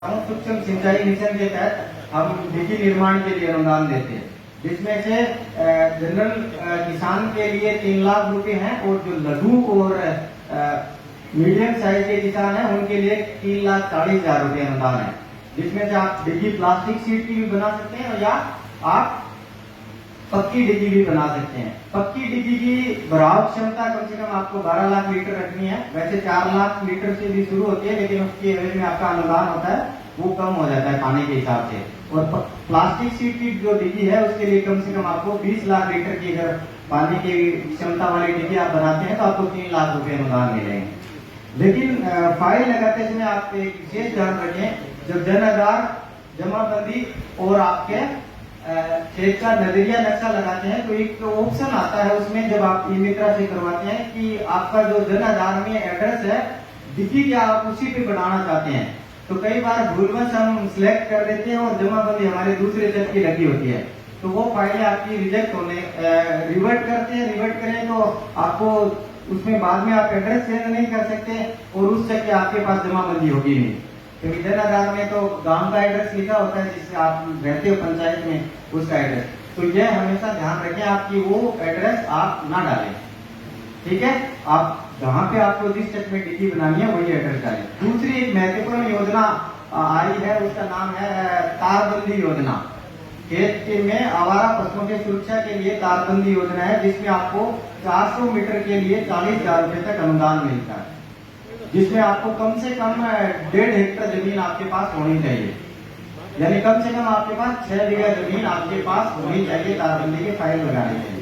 सूक्ष्म सिंचाई मिशन के तहत हम डिगी निर्माण के लिए अनुदान देते हैं, जिसमें से जनरल किसान के लिए 3 लाख रुपए हैं और जो लघु और मीडियम साइज के किसान हैं उनके लिए 3,40,000 रुपए अनुदान है, जिसमें से आप डिगी प्लास्टिक शीट की भी बना सकते हैं या आप पक्की डिगी भी बना सकते हैं। पक्की डिगी की भराव क्षमता कम से कम आपको 12 लाख लीटर रखनी है। वैसे 4 लाख लीटर से भी शुरू होती है, लेकिन उसकी एवरेज में आपका अनुदान होता है वो कम हो जाता है पानी के हिसाब से। और प्लास्टिक शीट की जो डिगी है उसके लिए कम से कम आपको 20 लाख लीटर की अगर पानी की क्षमता वाली डिगी आप बनाते हैं तो आपको 3 लाख रुपए अनुदान मिलेंगे। लेकिन फाइल लगाते समय आप एक विशेष ध्यान रखें, जब जन आधार जमाबंदी और आपके खेत का नजरिया नक्शा लगाते हैं तो एक ऑप्शन आता है उसमें, जब आप ई मित्रा से करवाते हैं कि आपका जो जन आधार में एड्रेस है डिगी क्या आप उसी पे बनाना चाहते हैं, तो कई बार भूलवश हम सिलेक्ट कर देते हैं और जमाबंदी हमारे दूसरे जज की लगी होती है, तो वो फाइलें आपकी रिजेक्ट होने रिवर्ट करते हैं। रिवर्ट करें तो आपको उसमें बाद में आप एड्रेस चेंज नहीं कर सकते और उस तक आपके पास जमाबंदी होगी नहीं, क्योंकि जन आधार में तो गांव का एड्रेस लिखा होता है जिससे आप रहते हो पंचायत में उसका एड्रेस, तो यह हमेशा ध्यान रखें आपकी वो एड्रेस आप ना डालें। ठीक है, आप जहां पे आपको जिस तक में डिगी बनानी है वही एड्रेस डालें। दूसरी एक महत्वपूर्ण योजना आई है, उसका नाम है तारबंदी योजना। खेत में आवारा पशुओं की सुरक्षा के लिए तारबंदी योजना है, जिसमें आपको 400 मीटर के लिए 40,000 रुपए तक अनुदान मिलता है, जिसमें आपको कम से कम 1.5 हेक्टर जमीन आपके पास होनी चाहिए, यानी कम से कम आपके पास 6 बीघा जमीन आपके पास होनी चाहिए तारबंदी के फाइल लगाने के लिए।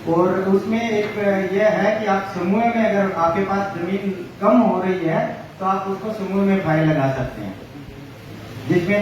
और उसमें एक यह है कि आप समूह में अगर आपके पास जमीन कम हो रही है तो आप उसको समूह में फाइल लगा सकते हैं, जिसमें